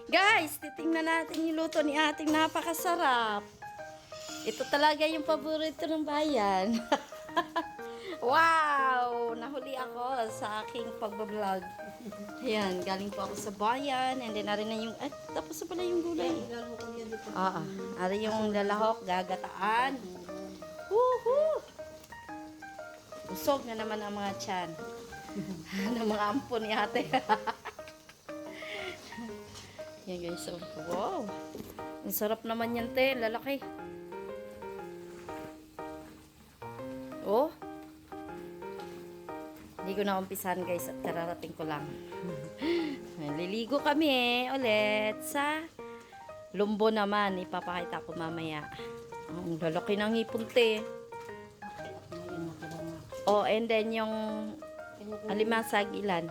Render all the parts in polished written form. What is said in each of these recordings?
Guys, titingnan natin yung luto ni ating napakasarap. Ito talaga yung paborito ng bayan. Wow! Nahuli ako sa aking pagbablog. Ayan, galing po ako sa bayan. And then, ari na yung, tapos na pala yung gulay. Ari yung lalahok, gagataan. Woohoo! Usog na naman ang mga tiyan. Ng mga ampon ni ate. Yan guys, so, wow. Ang sarap naman yan, te. Lalaki. Oh. Hindi ko na umpisan guys at kararating ko lang. Liligo kami ulit sa Lumbo naman. Ipapakita ko mamaya. Ang lalaki ng hipon, te. Oh, and then yung alimasag ilan?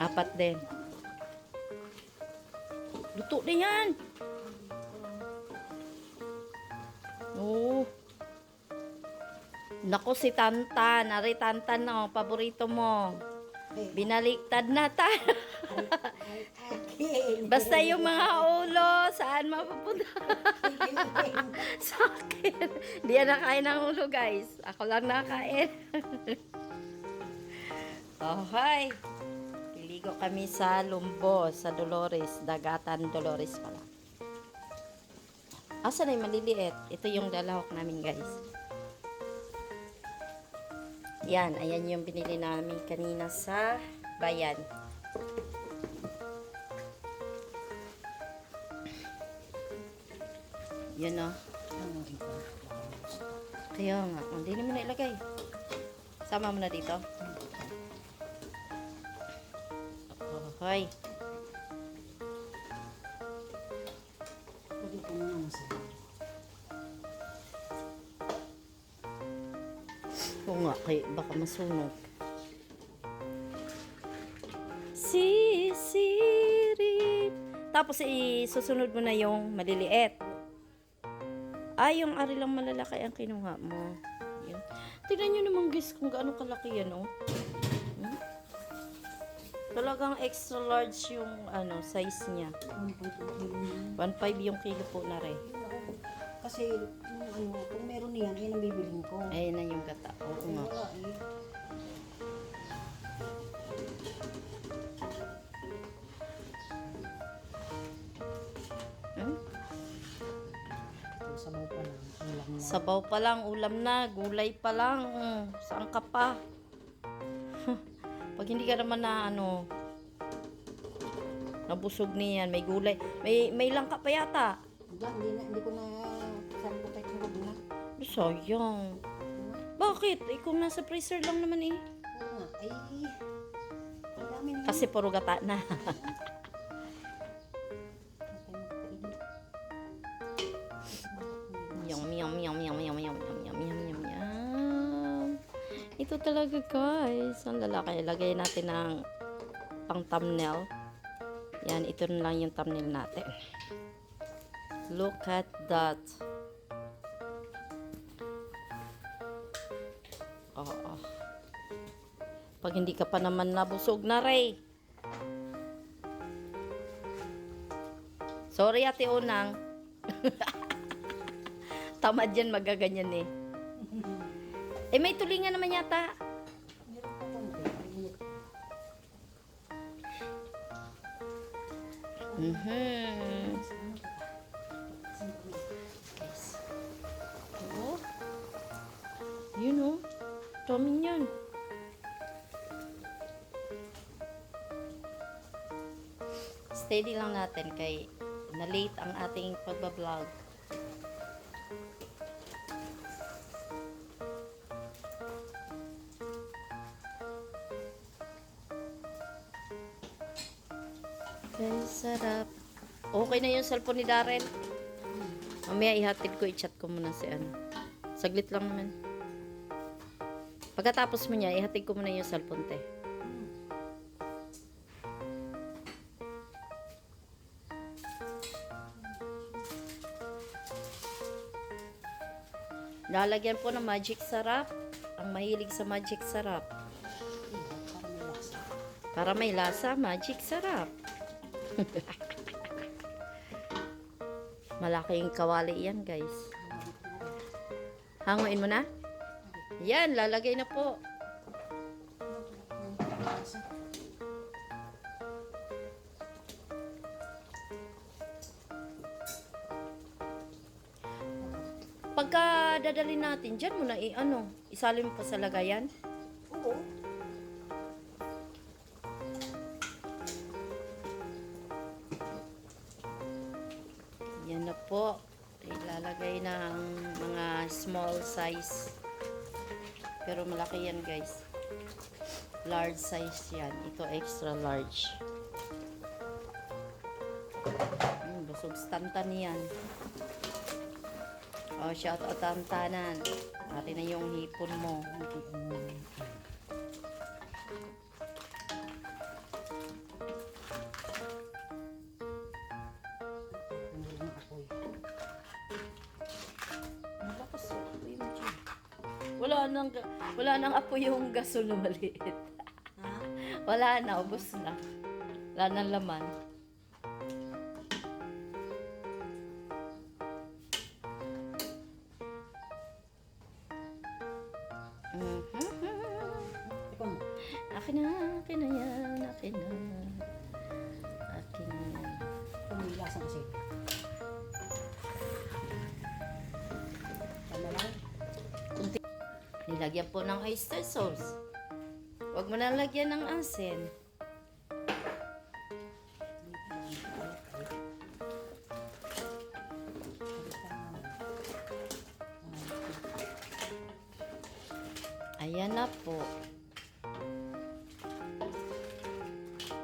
Apat din. Luto na yan. Oh. Naku si Tantan. Ari Tantan no. Paborito mo. Binaliktad na tayo. Basta yung mga ulo, saan mapupunta? Sa akin. Hindi yan nakain ng ulo guys. Ako lang nakain. Oh, hi. Liligo kami sa Lumbo, sa Dolores, Dagatan Dolores pala. Asa na yung maliliit? Ito yung dalahok namin guys. Yan, ayan yung binili namin kanina sa bayan. Yan o. Kaya nga, hindi naman na ilagay. Sama mo na dito. Hoy. Oo nga, kaya baka masunog. Sisirit. Tapos isusunod mo na yung maliliit. Yung ari lang malalaki ang kinuha mo. Yun. Tignan nyo naman guys kung gaano kalaki yan, oh. Talagang extra large yung size niya. 1.5 yung kilo po na rin. Kasi kung meron niyan, yan ang bibiling ko. Ayun na yung gata. Oo nga. Sabaw pa lang, ulam na. Sabaw pa lang, ulam na, gulay pa lang. Saan ka pa? Pag hindi ka naman na nabusog niyan, may gulay. May langka pa yata. Hindi ko na sabi ko kahit hirap na. Sayang. Bakit? Kung nasa freezer lang naman eh. Oo nga, ay ang dami na. Kasi puro gata na. Yum, yum, yum, yum, yum, yum, yum, yum, yum, yum, yum. Ito talaga guys. Ang lalaki. Lagay natin ng pang thumbnail. Yan, ito na lang yung thumbnail natin. Look at that. Oh. Pag hindi ka pa naman nabusog na, Ray. Sorry, Ate Unang. Tamad yan, magaganyan eh. May tulingan naman yata. Meron pa konti. Guys. Oh. Yun oh. Dami yan. Steady lang natin kay na-late ang ating pagbablog. Kaya sarap. Okay na yung cellphone ni Darren. Mamaya ihatid ko, i-chat ko muna si Saglit lang naman. Pagkatapos mo niya, ihatid ko muna yung cellphone, te. Lalagyan po ng magic sarap. Ang mahilig sa magic sarap. Para may lasa. Para may lasa, magic sarap. Malaking kawali yan, guys. Hanguin mo na? Yan, lalagay na po. Pagka dadalhin natin, dyan mo na isalin mo pa sa lagayan. Oo. Yan na po. Ilalagay ng mga small size. Pero malaki yan, guys. Large size yan. Ito extra large. Busog stantan yan. Oh, shout out ang tanan. Ate na yung hipon mo. Malakas yung apoy mo dyan. Wala nang apoy yung gasol na maliit. Ha? Wala na, ubos na. Wala nang laman. Ikaw mo. Akin na yan, akin na. Akin na yan. Ikaw mo yung lasa kasi. Tama lang. Nilagyan po ng oyster sauce. Huwag mo na lagyan ng asin. Ayan na po.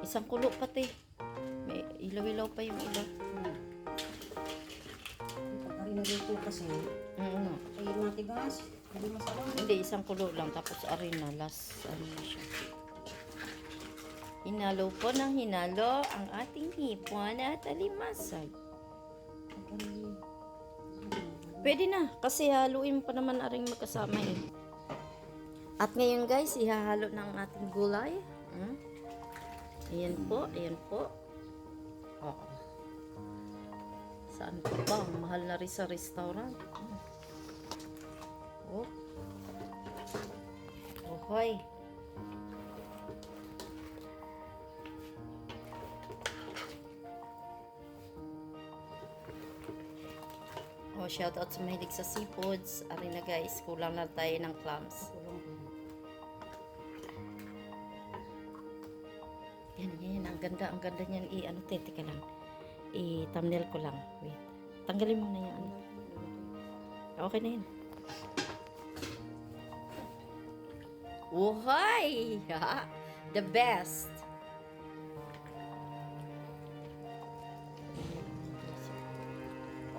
Isang kulo pati. May ilaw-ilaw pa yung iba. Pagka rinagay kasi, ay matigas. Hindi masarap. Hindi, isang kulo lang. Tapos arena, last ano na siya. Hinalo po ng hinalo ang ating hipon at alimasag. Pwede na, kasi haluin pa naman aring magkasama eh. At ngayon guys, ihahalo ng ating gulay. Ayan po, ayan po. Oh. Saan po ba? Ang mahal na rin sa restaurant. Oh. Oh, hoy. Oh, shout out sa mahilig sa seafoods. Ari na guys, kulang na tayo ng clams. Yan. Ang ganda niyan. Teka lang. I-thumbnail ko lang. Wait. Tanggalin mo na yan. Okay na yan. Uhay! The best!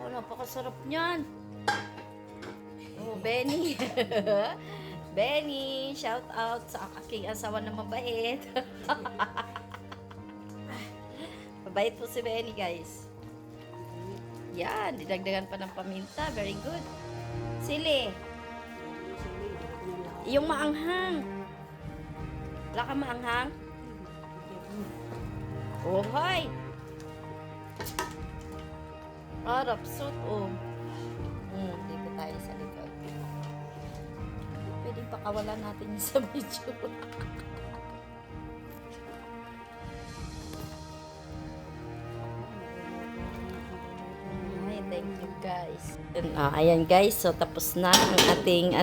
Oh, napakasarap niyan. Oh, Benny. Benny, shout out sa aking asawa na mabait. Mabait po si Benny, guys. Yan, didagdagan pa ng paminta. Very good. Sili. Yung maanghang. Wala ka maanghang? Oh, hi. Arap, soup, oh. Dito tayo sa likod. Pwede pakawalan natin yung sa video. Ay, thank you guys. Ayan guys, so tapos na ang ating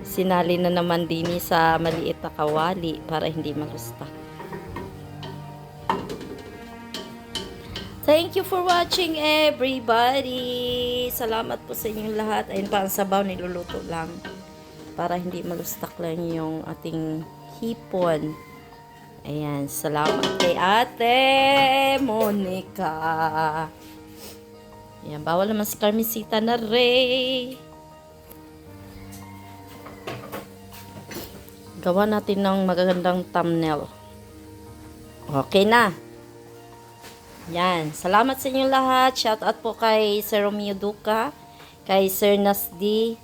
sinali na naman din sa maliit na kawali para hindi malusta. Thank you for watching everybody. Salamat po sa inyong lahat. Ayun pa ang sabaw, niluluto lang para hindi malustak lang yung ating hipon. Ayan, salamat kay Ate Monica. Ayan, bawal naman si Carmesita na Ray. Gawa natin ng magagandang thumbnail. Okay na. Yan. Salamat sa inyong lahat. Shout out po kay Sir Romeo Duca, kay Sir Nasdi,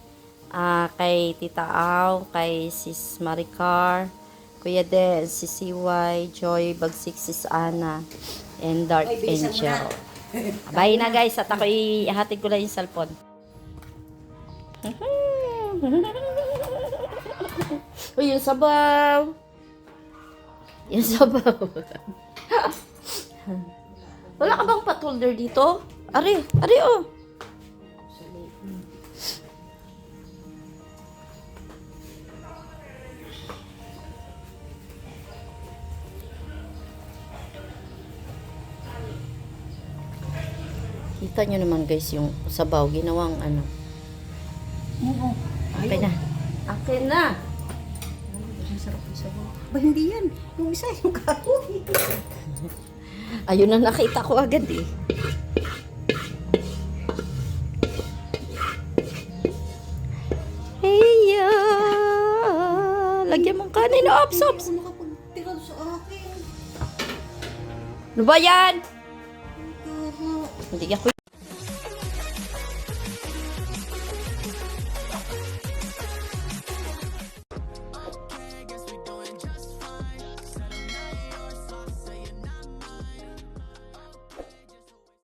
kay Tita Au, kay Sis Maricar, Kuya Des, si CY, Joy, Bagsik, sis Ana, and Dark Ay, bilisan mo Angel. Bye na guys, at ako ihatid ko lang yung cellphone. Uy, yung sabaw. Yung sabaw. Wala ka bang pot holder dito? Ari, oh. Kita nyo naman guys yung sabaw, ginawang ano. Oo. Okay na. Okay na. Ang sarap ng sabaw. Ba, hindi yan. Yung isa, yung kahoy. Ayun na nakita ko agad eh. Heya! Lagyan mong kanin. Ops, ops! Hindi ako nakapagtira sa akin. Ano ba yan? Pero, Hindi ako